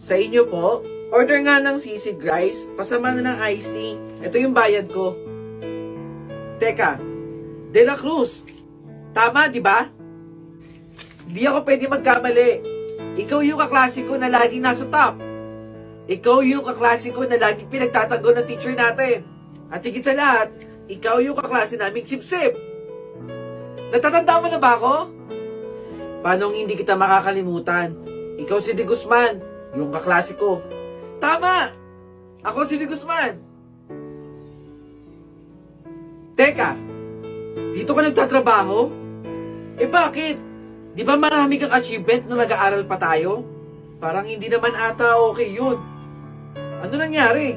Sa inyo po, order nga ng sisig rice, pasama na ng iced tea. Ito yung bayad ko. Teka, De La Cruz, tama di ba? Di ako pwede magkamali. Ikaw yung kaklase ko na laging nasa top. Ikaw yung kaklase ko na laging pinagtatanggol ng teacher natin. At higit sa lahat, ikaw yung kaklase naming sip-sip. Natatanda mo na ba ako? Paano hindi kita makakalimutan? Ikaw si De Guzman, yung kaklase ko. Tama! Ako si De Guzman. Teka, dito ka nagtatrabaho? Eh bakit? Di ba marami kang achievement nung nag-aaral pa tayo? Parang hindi naman ata okay yun. Ano nangyari?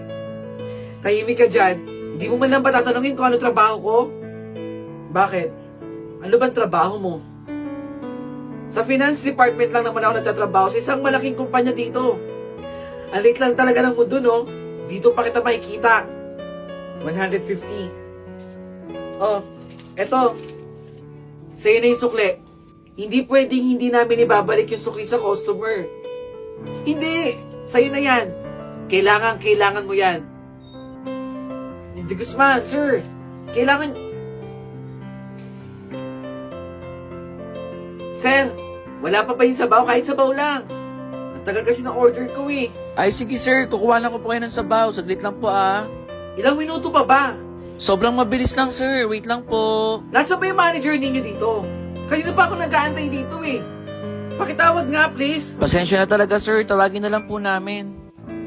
Tahimik ka dyan. Hindi mo man lang patatanungin kung ano trabaho ko? Bakit? Ano bang trabaho mo? Sa finance department lang naman ako nagtatrabaho sa isang malaking kumpanya dito. Ang liit lang talaga ng mundo, no? Dito pa kita makikita. 150. Oh, eto. Sa'yo na yung sukli. Hindi pwedeng hindi namin ibabalik yung sukli sa customer. Hindi! Sa'yo na yan. Kailangan mo yan. De Guzman, sir. Kailangan... Sir, wala pa ba yung sabaw? Kahit sabaw lang. Ang tagal kasi ng order ko eh. Ay sige sir, kukuha lang ko po kayo ng sabaw. Saglit lang po ah. Ilang minuto pa ba? Sobrang mabilis lang sir, wait lang po. Nasaan ba yung manager ninyo dito? Kanina pa ako nag-aantay dito eh. Pakitawag nga please. Pasensya na talaga sir, tawagin na lang po namin.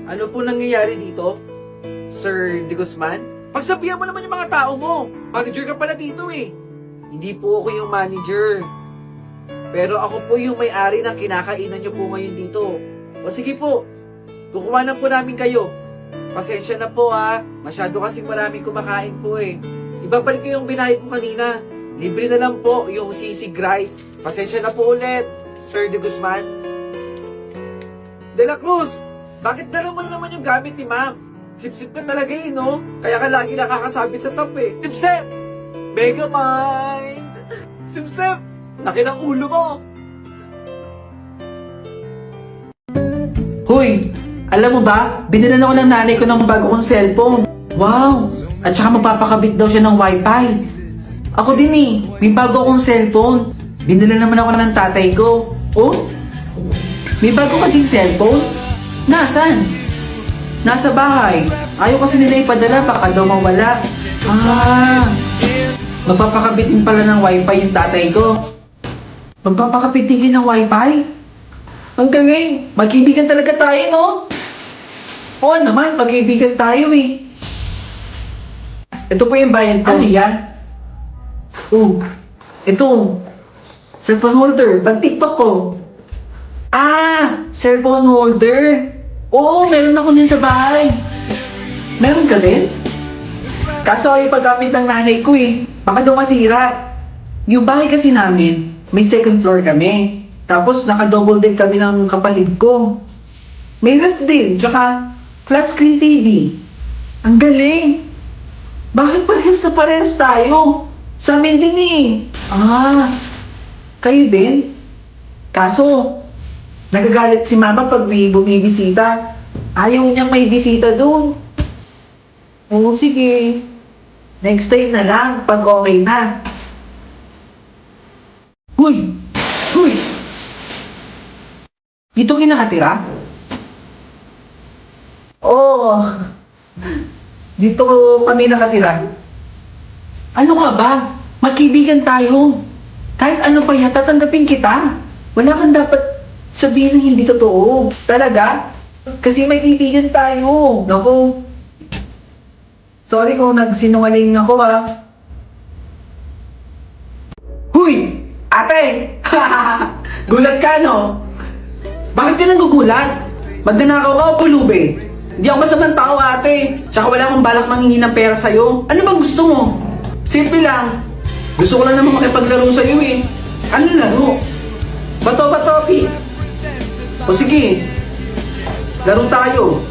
Ano po nangyayari dito? Sir De Guzman? Pagsabihan mo naman yung mga tao mo. Manager ka pala dito eh. Hindi po ako yung manager. Pero ako po yung may-ari ng kinakainan nyo po ngayon dito. O sige po, kukuha na po namin kayo. Pasensya na po ha. Masyado kasing maraming kumakain po eh. Ibabalik ko yung binayad mo kanina. Libre na lang po yung sisig rice. Pasensya na po ulit, Sir De Guzman. De La Cruz, bakit dala mo na naman yung gamit ni ma'am? Sip-sip ka talaga eh, no? Kaya ka lagi nakakasabit sa top eh. Sip-sip! Megamind! Sip-sip! Laki ng ulo mo! Hoy! Alam mo ba? Binilan ako ng nanay ko ng bago kong cellphone. Wow! At saka magpapakabit daw siya ng wifi. Ako din eh. May bago akong cellphone. Binilan naman ako ng tatay ko. Oh? May bago ka din cellphone? Nasaan? Nasa bahay. Ayaw kasi nila ipadala, baka daw mawala. Ah! Magpapakabit din pala ng wifi yung tatay ko. Magpapakabit din ng wifi? Ang galing! Magkaibigan talaga tayo, no? Oo naman, magkaibigan tayo eh. Ito po yung bayad ko. Ano yan? Oh, ito. Cellphone holder, pang TikTok ko. Ah, cellphone holder. Oo, meron ako din sa bahay. Meron ka din? Kaso ay paggamit ng nanay ko eh. Baka daw masira. Yung bahay kasi namin, may second floor kami. Tapos naka-double deck kami ng kapatid ko. May ref din, tsaka flat screen TV. Ang galing! Bakit parehas tayo? Sa amin din eh. Ah, kayo din? Kaso, nagagalit si mama pag may bumibisita. Ayaw niyang may bisita doon. Oo, sige. Next time na lang, pag okay na. Huy! Huy! Dito kayo nakatira? Oo. Dito kami nakatira. Ano ka ba? Magkaibigan tayo. Kahit ano pa yan, tatanggapin kita. Wala kang dapat sabihin ng hindi totoo. Talaga? Kasi may kaibigan tayo. Naku. Sorry kung nagsinungaling ako ha. Huy! Ate! Gulat ka no? Bakit ka nagugulat? Magnanakaw ka o pulubi? Hindi ako masamang tao ate. Tsaka wala akong balak manghingi ng pera sa'yo. Ano bang gusto mo? Simple lang. Gusto ko lang naman makipaglaro sa'yo eh. Ano laro? Bato-batoki. O sige, laro tayo.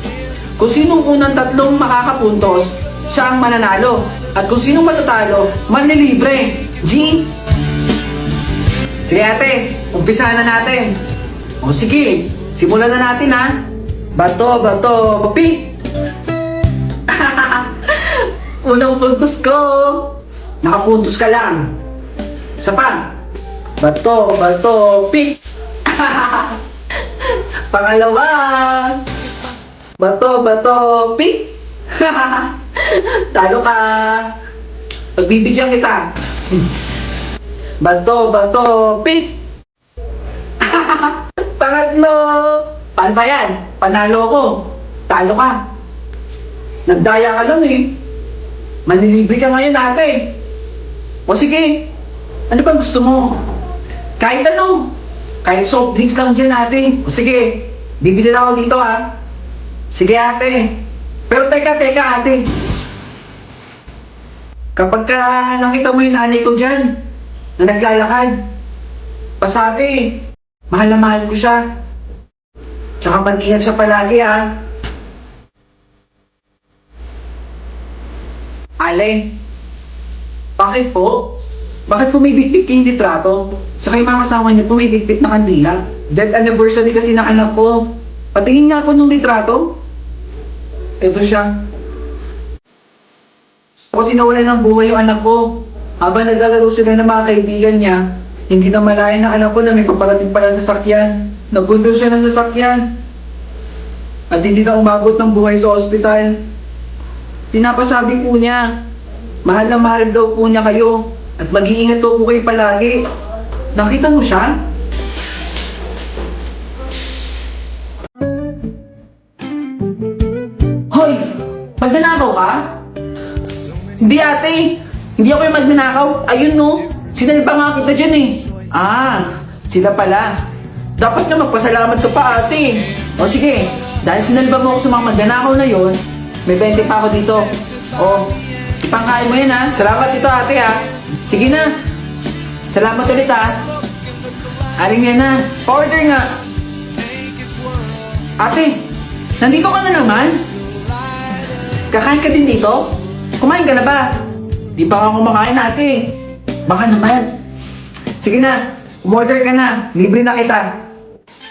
Kung sinong unang tatlong makakapuntos, siya ang mananalo. At kung sinong matatalo, manlilibre. G? Sige ate, umpisahan na natin. O sige, simulan na natin ha. Bato, pi! Unang puntos ko! Nakapuntos ka lang. Isa pa. Bato, pi! Pangalawa! Bato, pi! Talo ka! Pagbibigyan kita. Bato, pi! Pangatlo! Paano ba yan? Panalo ko. Talo ka. Nagdaya ka lang eh. Manilibre ka ngayon ate. O sige. Ano ba gusto mo? Kahit ano. Kahit soft drinks lang dyan ate. O sige. Bibili na ako dito ha. Sige ate. Pero teka ate. Kapag ka nakita mo yung nanay ko dyan, na naglalakad, pasabi, mahal na mahal ko siya. Tsaka mag-ingat siya palagi ha. Ale, bakit po? Bakit po may bitbit kayong litrato? Saka yung mga kasama niyo po may bitbit na kandila? Dead anniversary kasi ng anak ko. Patingin nga po nung litrato. Ito siya. Kasi nawalan ng buhay yung anak ko. Habang naglalaro sila ng mga kaibigan niya, hindi na malayan ng anak ko na may paparating pala sa sasakyan. Nabundo siya ng sasakyan. At hindi na umabot ng buhay sa ospital. Pinapasabi po niya, mahal na mahal daw po niya kayo. At mag-iingat daw po kayo palagi. Nakita mo siya? Hoy! Magnanakaw ka? Hindi ate! Hindi ako yung magnanakaw. Ayun no! Sinalba nga kita dyan eh. Ah, sila pala. Dapat nga magpasalamat ka pa ate. O sige, dahil sinalba mo ako sa mga magnanakaw na yon, may 20 pa ako dito. O, ipangkain mo yan ha. Salamat dito ate ha. Sige na. Salamat ulit ha. Aling yan na. Pa-order nga. Ate, nandito ka na naman? Kakain ka din dito? Kumain ka na ba? Di pa ako kumakain ate. Baka naman. Sige na, umorder ka na. Libre na kita.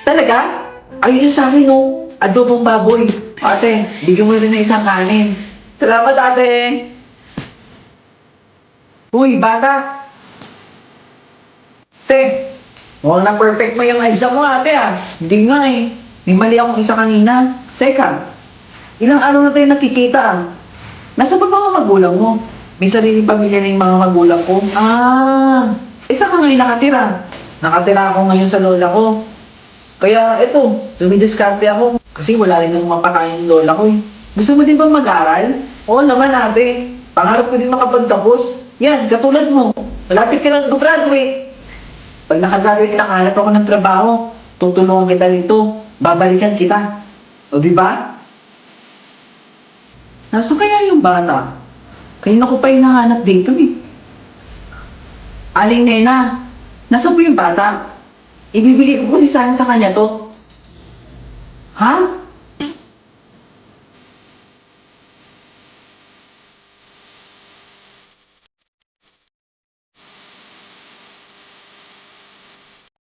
Talaga? Ayun sa akin no. Adobong baboy. Ate, bigyan mo rin ng isang kanin. Salamat ate. Uy, bata. Ate, mukhang na-perfect mo yung exam mo ate ah. Hindi nga eh. May mali akong isa kanina. Teka, ilang araw na tayo nakikita ah. Nasa ba mga magulang mo? May sariling pamilya na yung mga magulang ko. Ah, isa ka ngayon nakatira. Nakatira ako ngayon sa lola ko. Kaya eto, dumidiskarte ako. Kasi wala rin nang mapakain yung lola ko eh. Gusto mo din bang mag-aral? Oo naman ate. Pangarap ko din makapagtapos. Yan, katulad mo. Malapit ka lang graduate. Pag nakagraduate ka, hanap ako ng trabaho. Tutulungan kita dito. Babalikan kita. O diba? Nasaan kaya yung bata? Kanina ko pa hinahanap dito eh. Aling nena, nasaan po yung bata? Ibibigay ko kasi sana sa kanya to. Ha?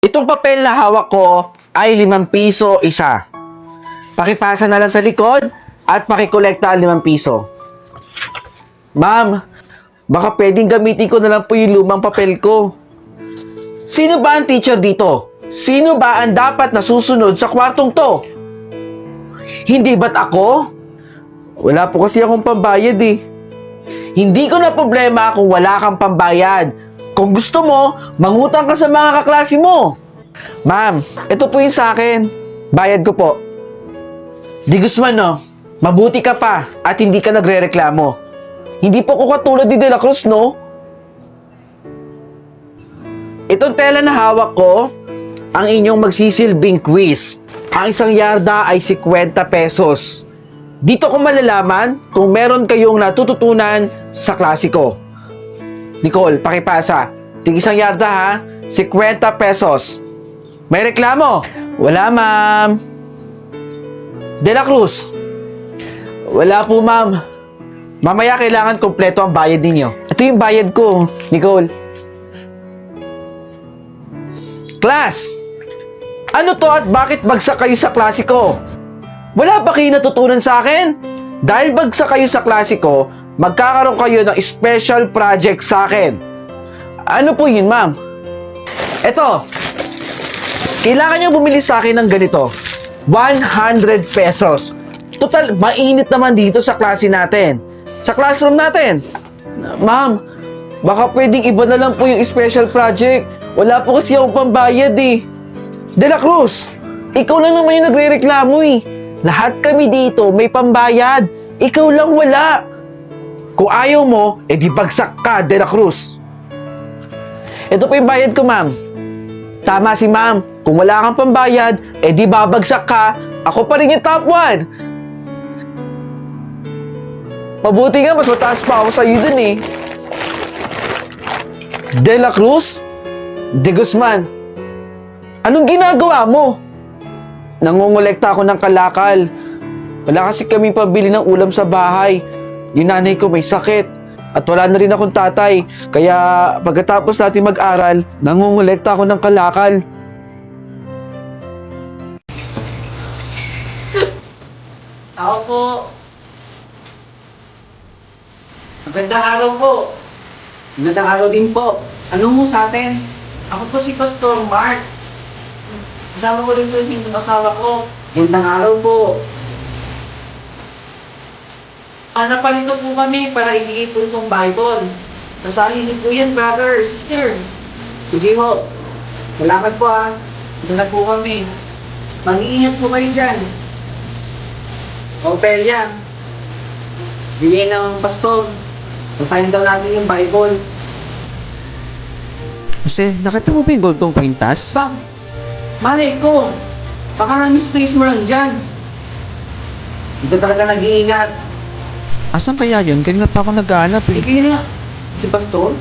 Itong papel na hawak ko ay 5 piso isa. Pakipasa na lang sa likod at pakikolekta ang 5 piso. Ma'am, baka pwedeng gamitin ko na lang po yung lumang papel ko. Sino ba ang teacher dito? Sino ba ang dapat na susunod sa kwartong to? Hindi ba't ako? Wala po kasi akong pambayad eh. Hindi ko na problema kung wala kang pambayad. Kung gusto mo, mangutang ka sa mga kaklase mo. Ma'am, ito po yung sa akin. Bayad ko po. Di Guzman, no? Mabuti ka pa at hindi ka nagre-reklamo. Hindi po ko katulad ni De La Cruz, no? Itong tela na hawak ko, ang inyong magsisilbing quiz. Ang isang yarda ay 50 pesos. Dito ko malalaman kung meron kayong natututunan sa klase ko. Nicole, pakipasa. Tig isang yarda ha, 50 pesos. May reklamo? Wala, ma'am. De La Cruz? Wala po, ma'am. Mamaya kailangan kompleto ang bayad ninyo. Ito yung bayad ko, Nicole. Class! Ano to at bakit bagsak kayo sa klase ko? Wala ba kayo natutunan sa akin? Dahil bagsak kayo sa klase ko, magkakaroon kayo ng special project sa akin. Ano po yun, ma'am? Eto, kailangan nyo bumili sa akin ng ganito. 100 pesos. Total, mainit naman dito sa klase natin. Sa classroom natin. Ma'am, baka pwedeng iba na lang po yung special project. Wala po kasi akong pambayad eh. De La Cruz, ikaw lang naman yung nagre-reklamo eh. Lahat kami dito may pambayad. Ikaw lang wala. Kung ayaw mo, edi bagsak ka, De La Cruz. Ito po yung bayad ko, ma'am. Tama si ma'am. Kung wala kang pambayad, edi babagsak ka. Ako pa rin yung top 1. Mabuti nga, mas mataas pa ako sa'yo dun eh. De La Cruz? De Guzman? Anong ginagawa mo? Nangongolekta ako ng kalakal. Wala kasi kaming pabili ng ulam sa bahay. Yung nanay ko may sakit. At wala na rin akong tatay. Kaya pagkatapos natin mag-aral, nangongolekta ako ng kalakal. Ako po. Magandang araw po. Magandang araw din po. Ano mo sa atin? Ako po si Pastor Mark. Kasama ko rin po yung asawa ko. Magandang araw po. Napalito po kami para ibigay po itong Bible. Nasahin niyo po yan, brother, sister. Sige ho. Salamat po ah. Ito na po kami. Mag-iingat po kayo dyan. Ophelia. Bigay ng pastor. Basahin daw natin yung Bible. Jose, nakita mo ba yung gold kong kwintas? Bang! Malay ko! Baka na-misplace mo lang dyan. Dito talaga nag-iingat. Asan kaya yun? Kanina pa ako nag-aanap eh. Sige na. Si Pastor?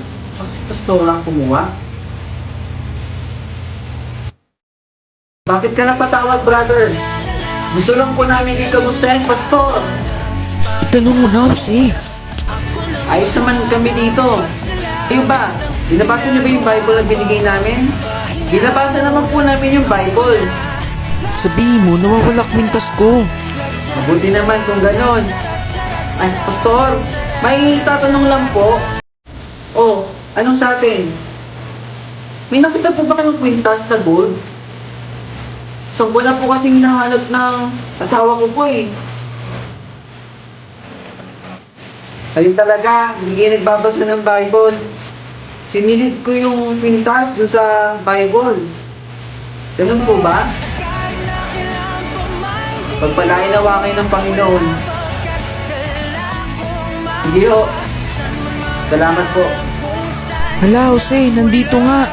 Si Pastor lang kumuha. Bakit ka napatawag, brother? Gusto lang po namin ikamustahin, Pastor. Itanong mo na, Jose. Ayos naman kami dito. Kayo ba? Binabasa niyo ba yung Bible na binigay namin? Binabasa naman po namin yung Bible. Sabihin mo, nawawala kwintas ko. Mabuti naman kung ganon. Ay, Pastor, may tatanong lang po. Oh, anong sa atin? May nakita po ba kayong kwintas na gold? So, wala po kasing hinahanap ng asawa ko po eh. Ayun talaga, hindi kayo nagbabasa ng Bible. Sinilid ko yung kwintas dun sa Bible. Ganun po ba? Pagpalain nawa kayo ng Panginoon. Sige ho. Salamat po. Hala, Jose, nandito nga.